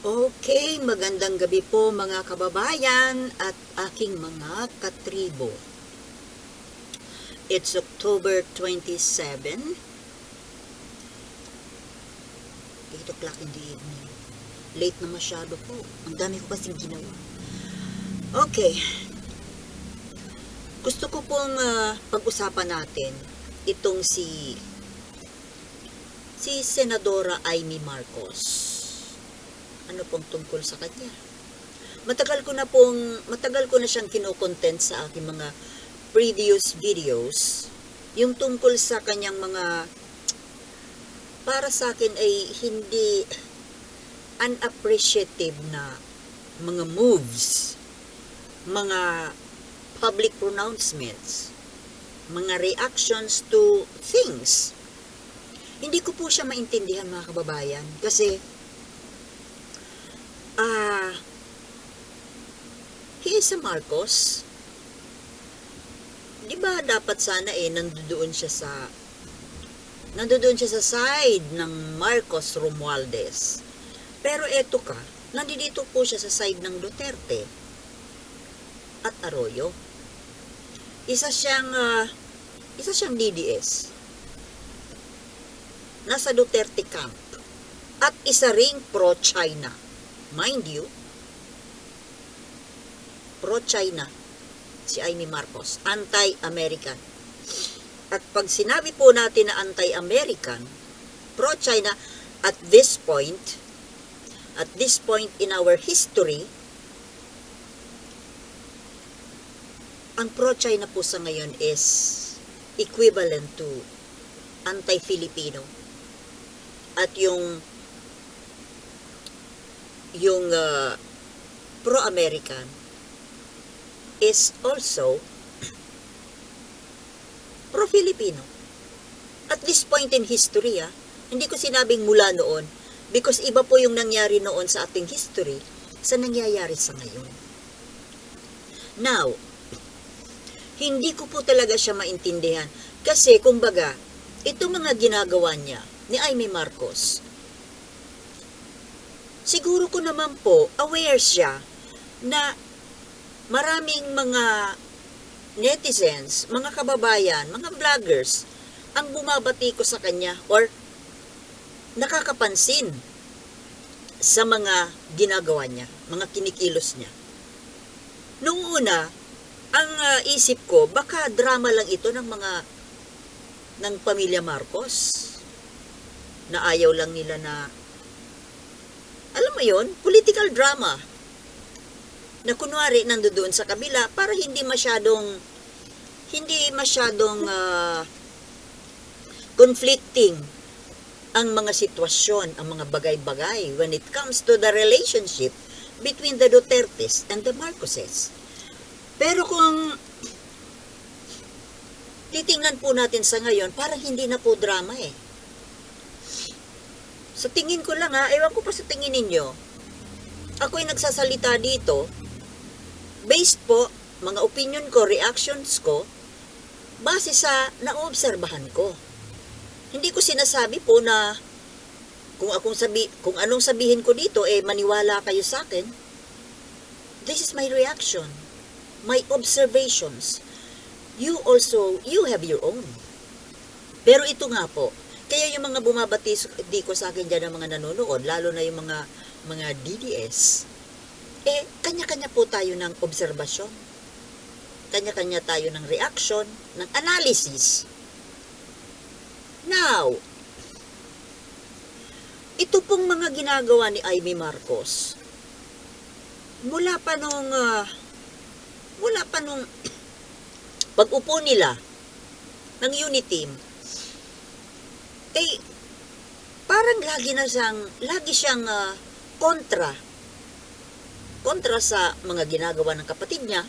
Okay, magandang gabi po mga kababayan at aking mga katribo. It's October 27, 8 o'clock in the evening. Late na masyado po. Ang dami ko kasing ginawa. Okay. Gusto ko pong pag-usapan natin itong si Senadora Amy Marcos. Ano pong tungkol sa kanya? Matagal ko na siyang kino-content sa aking mga previous videos, yung tungkol sa kanyang mga, para sa akin ay hindi unappreciative na mga moves, mga public pronouncements, mga reactions to things. Hindi ko po siya maintindihan, mga kababayan, kasi he is a Marcos. Di ba dapat sana nandoon siya sa side ng Marcos Romualdez. Pero eto ka, nandito po siya sa side ng Duterte at Arroyo. Isa siyang DDS. Nasa Duterte camp. At isa ring pro-China. Mind you, pro-China si Amy Marcos, anti-American. At pag sinabi po natin na anti-American, pro-China, at this point in our history, ang pro-China po sa ngayon is equivalent to anti-Filipino. At yung pro-American is also pro-Filipino. At this point in history, hindi ko sinabing mula noon, because iba po yung nangyari noon sa ating history sa nangyayari sa ngayon. Now, hindi ko po talaga siya maintindihan. Kasi, kumbaga, itong mga ginagawa niya ni Amy Marcos, siguro ko naman po, aware siya na maraming mga netizens, mga kababayan, mga vloggers, ang bumabati ko sa kanya or nakakapansin sa mga ginagawa niya, mga kinikilos niya. Noong una, ang isip ko, baka drama lang ito ng pamilya Marcos, na ayaw lang nila na, alam mo yon, political drama, na kunwari nandoon sa kabila para hindi masyadong conflicting ang mga sitwasyon, ang mga bagay-bagay when it comes to the relationship between the Dutertes and the Marcoses. Pero kung titingnan po natin sa ngayon, parang hindi na po drama Sa tingin ko lang ewan ko pa sa tingin ninyo, ako'y nagsasalita dito, based po, mga opinion ko, reactions ko, base sa naobserbahan ko. Hindi ko sinasabi po na kung anong sabihin ko dito, maniwala kayo sa akin. This is my reaction, my observations. You have your own. Pero ito nga po, kaya yung mga bumabati ko sa akin dyan ng mga nanonood, lalo na yung mga DDS, kanya-kanya po tayo ng obserbasyon. Kanya-kanya tayo ng reaction, ng analysis. Now, ito pong mga ginagawa ni Amy Marcos, mula pa nung pag-upo nila ng Uniteam, parang lagi siyang kontra sa mga ginagawa ng kapatid niya,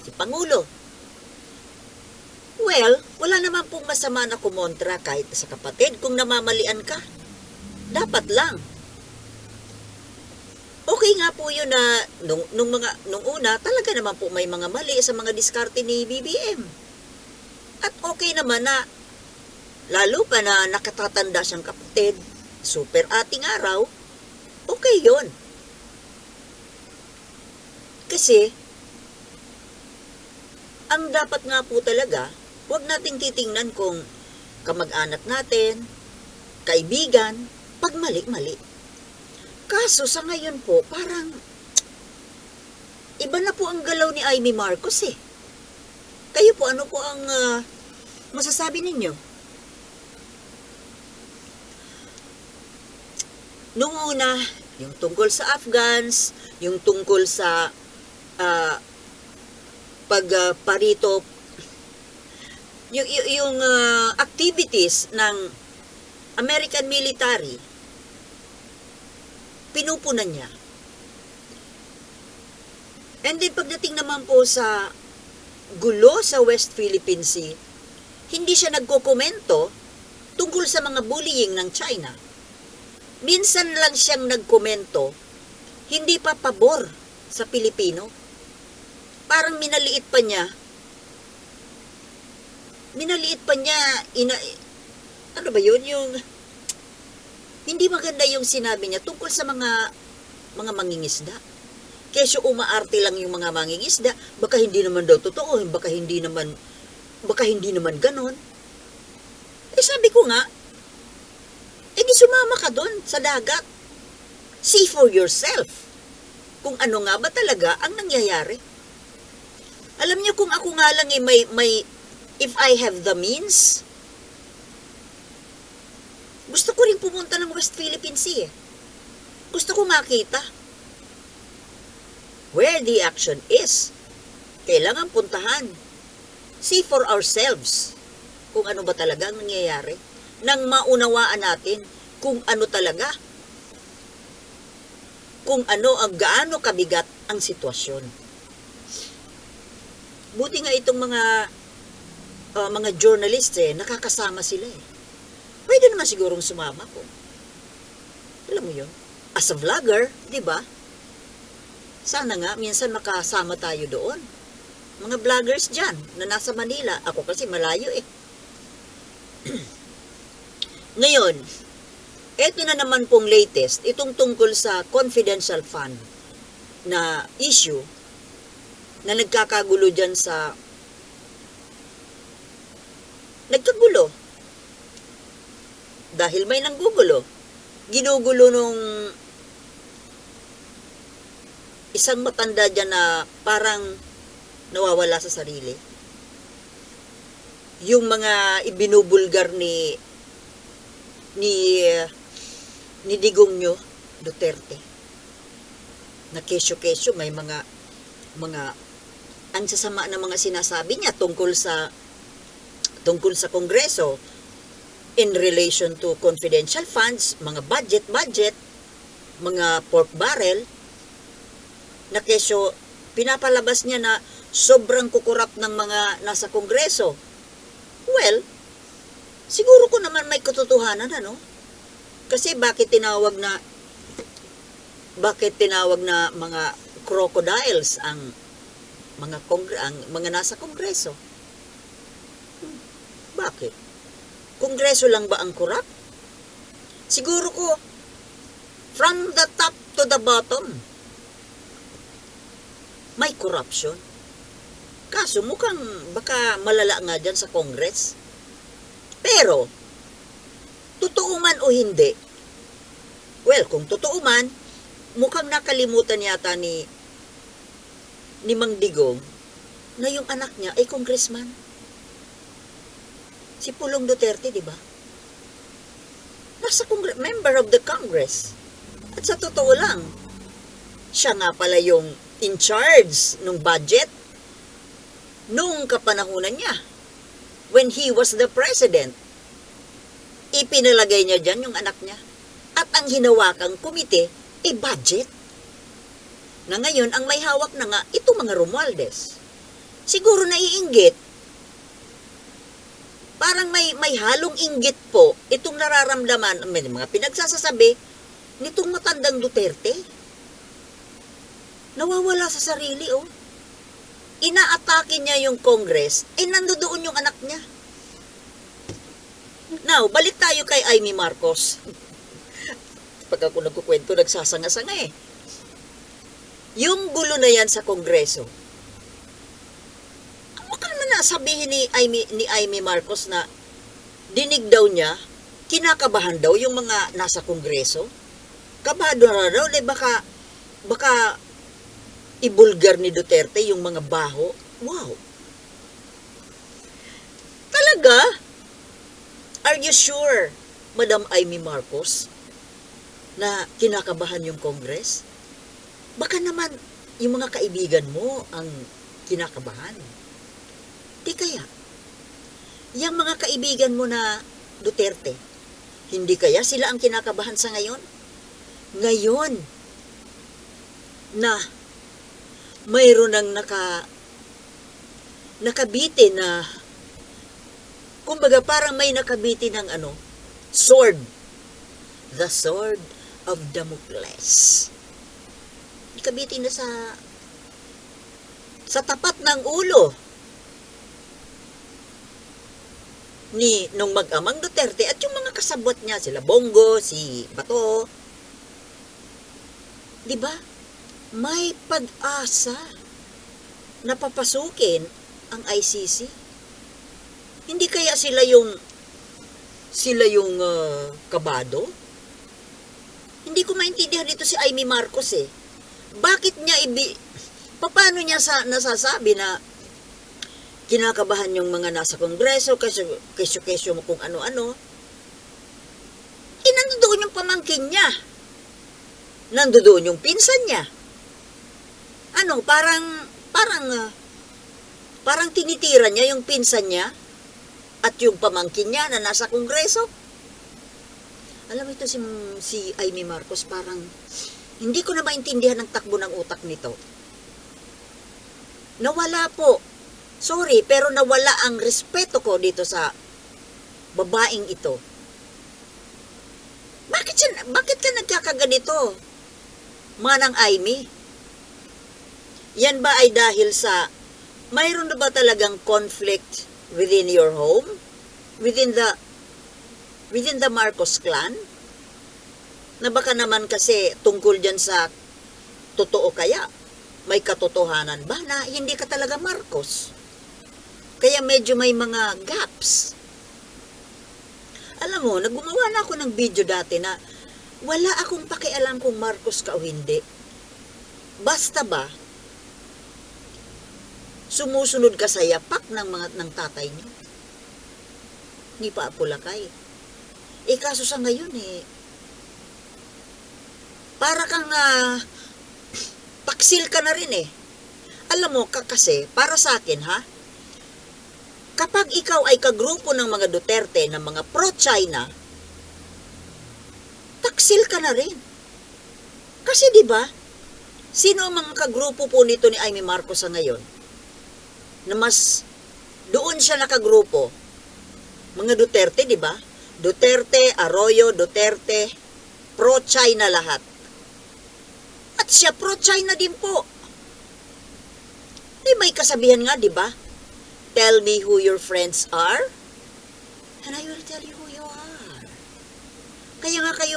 si Pangulo. Well, wala naman pong masama na kumontra kahit sa kapatid kung namamalian ka. Dapat lang. Okay nga po yun na nung una, talaga naman po may mga mali sa mga diskarte ni BBM. At okay naman na, lalo pa na nakatatanda siyang kapatid, super ating araw, okay yun. Kasi, ang dapat nga po talaga, huwag nating titingnan kung kamag-anak natin, kaibigan, pag mali-mali. Kaso sa ngayon po, parang iba na po ang galaw ni Amy Marcos eh. Kayo po, ano po ang masasabi ninyo? Nung una, yung tungkol sa Afghans, yung tungkol sa pagparito, yung activities ng American military, pinupunan niya. And then pagdating naman po sa gulo sa West Philippine Sea, hindi siya nagkokomento tungkol sa mga bullying ng China. Minsan lang siyang nagkomento, hindi pa pabor sa Pilipino. Parang minaliit pa niya, ano ba yun, yung, hindi maganda yung sinabi niya tungkol sa mga mangingisda. Kesyo umaarte lang yung mga mangingisda, baka hindi naman daw totoo, baka hindi naman ganon. Eh sabi ko nga, di sumama ka doon sa dagat. See for yourself kung ano nga ba talaga ang nangyayari. Alam niyo, kung ako nga lang if I have the means, gusto ko rin pumunta ng West Philippine Sea. Gusto ko makita where the action is. Kailangan puntahan. See for ourselves kung ano ba talaga ang nangyayari. Nang maunawaan natin kung ano talaga, kung ano ang gaano kabigat ang sitwasyon. Buti nga itong mga journalists nakakasama sila eh. Pwede naman sigurong sumama po. Alam mo yun? As a vlogger, di ba? Sana nga, minsan makasama tayo doon. Mga vloggers dyan, na nasa Manila. Ako kasi malayo eh. Ngayon, eto na naman pong latest, itong tungkol sa confidential fund na issue na nagkakagulo dyan sa nagkagulo. Dahil may nanggugulo. Ginugulo nung isang matanda dyan na parang nawawala sa sarili. Yung mga ibinubulgar ni Digong Duterte. Na kesyo-kesyo, may mga ang sasama na mga sinasabi niya tungkol sa Kongreso in relation to confidential funds, mga budget, mga pork barrel, na kesyo pinapalabas niya na sobrang kukurap ng mga nasa Kongreso. Well, siguro ko naman may katotohanan, ano? Kasi bakit tinawag na mga crocodiles ang mga nasa Kongreso? Bakit? Kongreso lang ba ang kurap? Siguro ko, from the top to the bottom, may corruption. Kaso mukhang baka malala nga dyan sa Congress. Pero, totoo man o hindi, well, kung totoo man, mukhang nakalimutan yata ni Mang Digong na yung anak niya ay congressman. Si Pulong Duterte, di ba? Nasa member of the Congress. At sa totoo lang, siya nga pala yung in charge ng budget nung kapanahunan niya. When he was the president, ipinalagay niya dyan yung anak niya. At ang hinawakang komite, budget. Na ngayon, ang may hawak na nga, ito mga Romualdez. Siguro naiinggit, parang may halong inggit po itong nararamdaman, may mga pinagsasasabi nitong matandang Duterte. Nawawala sa sarili, oh. Inaatake niya yung Congress, nandoon yung anak niya. Now, balik tayo kay Amy Marcos. pag ako nagkukwento, nagsasanga-sanga eh. Yung gulo na yan sa Kongreso, baka naman sabihin ni Amy Marcos na dinig daw niya, kinakabahan daw yung mga nasa Kongreso. Kabado na daw, baka ibulgar ni Duterte yung mga baho. Wow! Talaga? Are you sure, Madam Amy Marcos, na kinakabahan yung Congress? Baka naman yung mga kaibigan mo ang kinakabahan. Di kaya, yung mga kaibigan mo na Duterte, hindi kaya sila ang kinakabahan sa ngayon? Ngayon na mayroon ng nakabitin na, kumbaga parang may nakabitin ng sword. The sword of Damocles. Nakabitin na sa tapat ng ulo nung mag-amang Duterte at yung mga kasabot niya, sila Bongo, si Bato. Diba? May pag-asa na papasukin ang ICC. Hindi kaya sila yung kabado? Hindi ko maintindihan dito si Amy Marcos eh. Bakit niya paano niya nasasabi na kinakabahan yung mga nasa Kongreso, kesyo-kesyo mo kung ano-ano? Nandoon yung pamangkin niya. Nandoon yung pinsan niya. Parang tinitira niya yung pinsan niya at yung pamangkin niya na nasa Kongreso. Alam mo ito si Amy Marcos, parang hindi ko na maintindihan ang takbo ng utak nito. Nawala po. Sorry, pero nawala ang respeto ko dito sa babaeng ito. Bakit ka nagkakaganito, Manang Amy? Yan ba ay dahil sa mayroon na ba talagang conflict within your home? Within the Marcos clan? Na baka naman kasi tungkol dyan sa totoo kaya? May katotohanan ba na hindi ka talaga Marcos? Kaya medyo may mga gaps. Alam mo, naggumawa na ako ng video dati na wala akong pakialam kung Marcos ka o hindi. Basta ba, sumusunod ka sa yapak ng tatay niyo? Ni pa Apulakay. Kaso sa ngayon para kang paksil ka na rin eh. Alam mo, kasi, para sa akin kapag ikaw ay kagrupo ng mga Duterte, ng mga pro-China, taksil ka na rin. Kasi di ba, sino ang mga kagrupo po nito ni Amy Marcos sa ngayon? Na mas doon siya nakagrupo. Mga Duterte, di ba? Duterte, Arroyo, Duterte, pro-China lahat. At siya pro-China din po. May kasabihan nga, di ba? Tell me who your friends are, and I will tell you who you are. Kaya nga kayo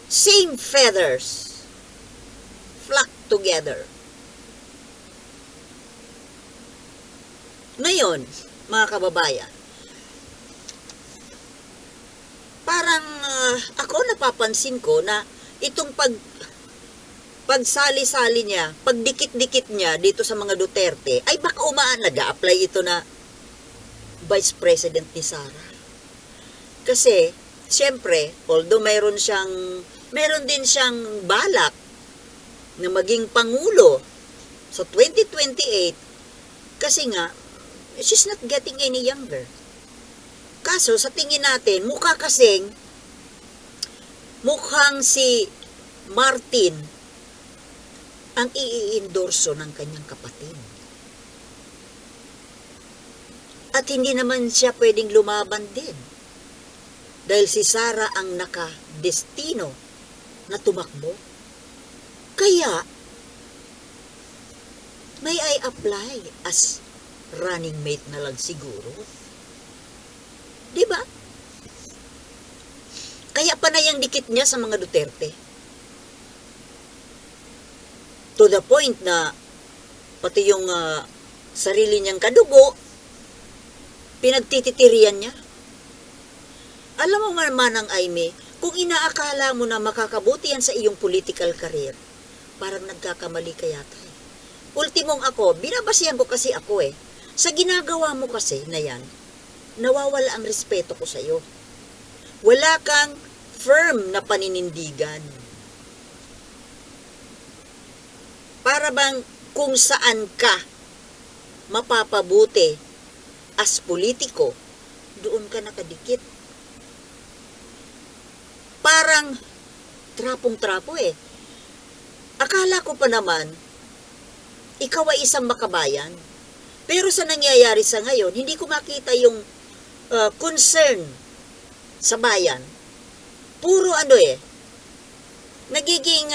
same feathers flock together. Ngayon, mga kababayan, parang ako napapansin ko na itong pagsali-sali niya, pagdikit-dikit niya dito sa mga Duterte, ay baka nag-a-apply ito na Vice President ni Sara. Kasi, siyempre, although meron din siyang balak na maging Pangulo sa 2028, kasi nga, she's not getting any younger. Kaso, sa tingin natin, mukhang si Martin ang i-endorso ng kanyang kapatid. At hindi naman siya pwedeng lumaban din. Dahil si Sara ang naka-destino na tumakbo. Kaya, may I apply as running mate na lang siguro? Diba? Kaya panay ang dikit niya sa mga Duterte. To the point na pati yung sarili niyang kadugo, pinagtititirian niya. Alam mo man ang Aimee, kung inaakala mo na makakabuti yan sa iyong political career, parang nagkakamali ka yata. Ultimong ako, binabasihan ko kasi ako eh. Sa ginagawa mo kasi na yan, nawawala ang respeto ko sa iyo. Wala kang firm na paninindigan. Para bang kung saan ka mapapabuti as politiko, doon ka nakadikit. Parang trapong-trapo eh. Akala ko pa naman, ikaw ay isang makabayan. Pero sa nangyayari sa ngayon, hindi ko makita yung concern sa bayan. Puro nagiging,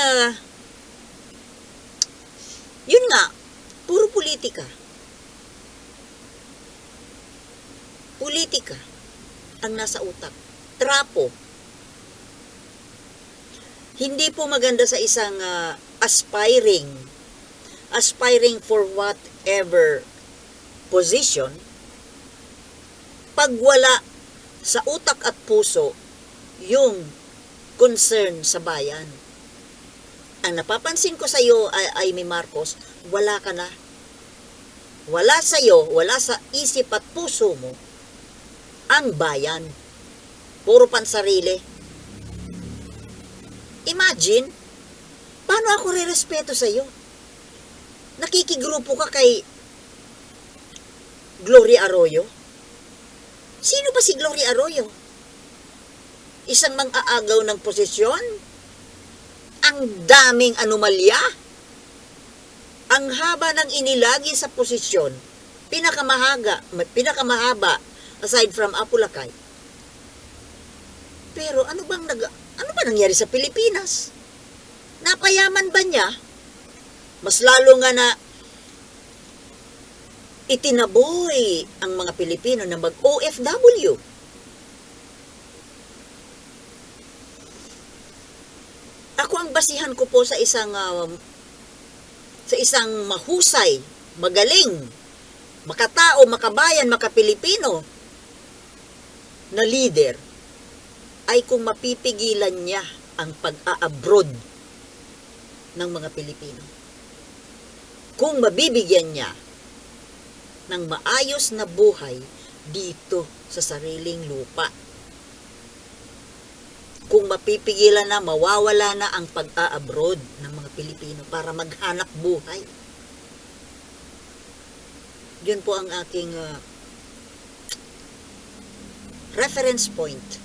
yun nga, puro politika. Politika ang nasa utak. Trapo. Hindi po maganda sa isang aspiring for whatever position, pag wala sa utak at puso yung concern sa bayan. Ang napapansin ko sa iyo, Aimee Marcos, wala ka na. Wala sa iyo, wala sa isip at puso mo ang bayan. Puro pansarili. Imagine, paano ako re-respeto sa iyo? Nakikigrupo ka kay Gloria Arroyo? Sino ba si Gloria Arroyo? Isang mang-aagaw ng posisyon? Ang daming anomalya? Ang haba ng inilagi sa posisyon, pinakamahaba aside from Apulacay. Pero ano ba nangyari sa Pilipinas? Napayaman ba niya? Mas lalo nga na itinaboy ang mga Pilipino na mag-OFW. Ako ang basihan ko po sa isang mahusay, magaling, makatao, makabayan, makapilipino na leader ay kung mapipigilan niya ang pag-a-abroad ng mga Pilipino. Kung mabibigyan niya ng maayos na buhay dito sa sariling lupa. Kung mapipigilan na, mawawala na ang pag-a-abroad ng mga Pilipino para maghanap buhay. Yun po ang aking reference point.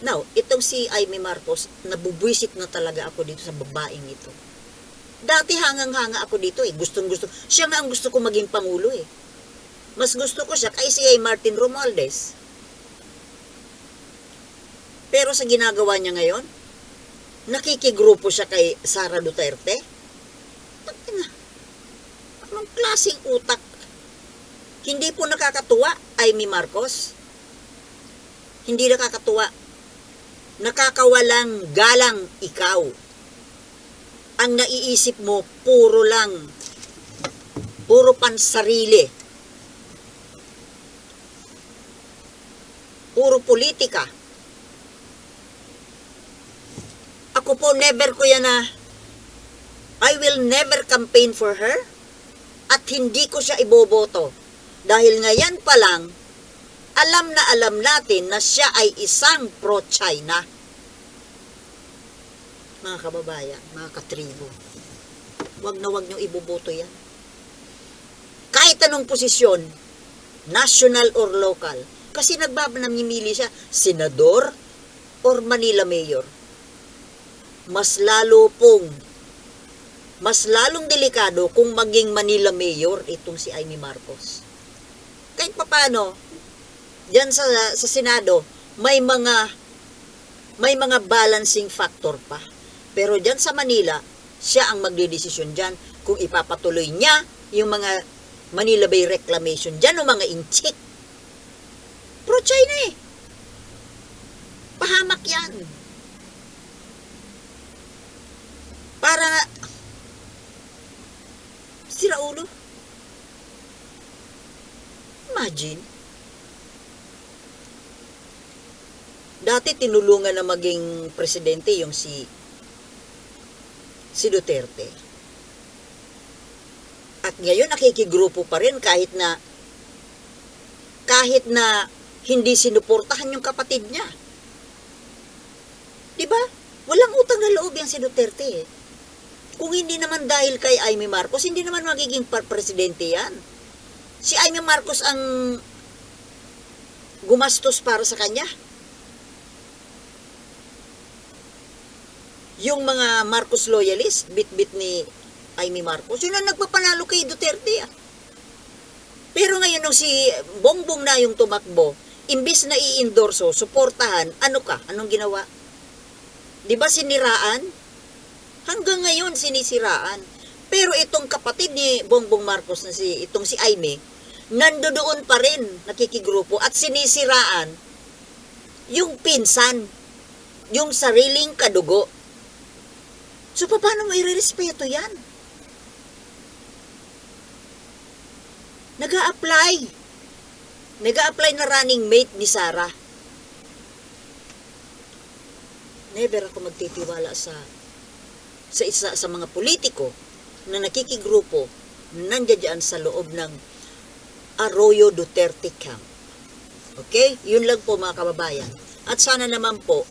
Now, itong si Aimee Marcos, nabubwisit na talaga ako dito sa babaeng ito. Dati hangang-hanga ako dito eh. Gustong-gusto. Siya nga ang gusto ko maging pangulo eh. Mas gusto ko siya kaysa si Martin Romualdez. Pero sa ginagawa niya ngayon, nakikigrupo siya kay Sara Duterte. Anong klaseng utak? Hindi po nakakatuwa, Aimee Marcos. Hindi nakakatuwa. Nakakawalang galang ikaw. Ang naiisip mo, puro pansarili. Puro politika. Ako po, never ko yan I will never campaign for her at hindi ko siya iboboto. Dahil ngayon pa lang, alam natin na siya ay isang pro-China. Mga kababayan, mga katribo, wag niyong iboboto yan. Kahit anong posisyon, national or local, kasi namimili siya, senador or Manila mayor. Mas lalong delikado kung maging Manila mayor itong si Aimee Marcos. Kahit papano, diyan sa Senado, may mga balancing factor pa. Pero diyan sa Manila, siya ang magdedesisyon diyan kung ipapatuloy niya yung mga Manila Bay reclamation diyan o mga inchik. Pro-China eh. yan. Para sira ulo. Imagine. Dati tinulungan na maging presidente yung si Duterte. At ngayon nakikigrupo pa rin kahit na hindi sinuportahan yung kapatid niya. 'Di ba? Walang utang na loob yung si Duterte. Kung hindi naman dahil kay Amy Marcos, hindi naman magiging presidente yan. Si Amy Marcos ang gumastos para sa kanya. Yung mga Marcos loyalist, bit-bit ni Amy Marcos, yun ang nagpapanalo kay Duterte. Pero ngayon nung si Bongbong na yung tumakbo, imbis na i-endorso, suportahan, anong ginawa? Di ba siniraan? Hanggang ngayon sinisiraan. Pero itong kapatid ni Bongbong Marcos na itong si Amy, nandoon pa rin nakikigrupo at sinisiraan yung pinsan, yung sariling kadugo. So, paano mo irerespeto yan? Nag-a-apply na running mate ni Sara. Never ako magtitiwala sa mga politiko na nakikigrupo nandiyan sa loob ng Arroyo Duterte camp. Okay? Yun lang po mga kababayan. At sana naman po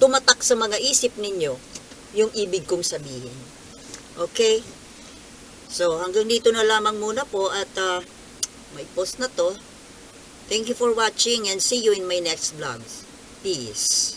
tumatak sa mga isip ninyo yung ibig kong sabihin. Okay? So, hanggang dito na lamang muna po at may post na to. Thank you for watching and see you in my next vlogs. Peace.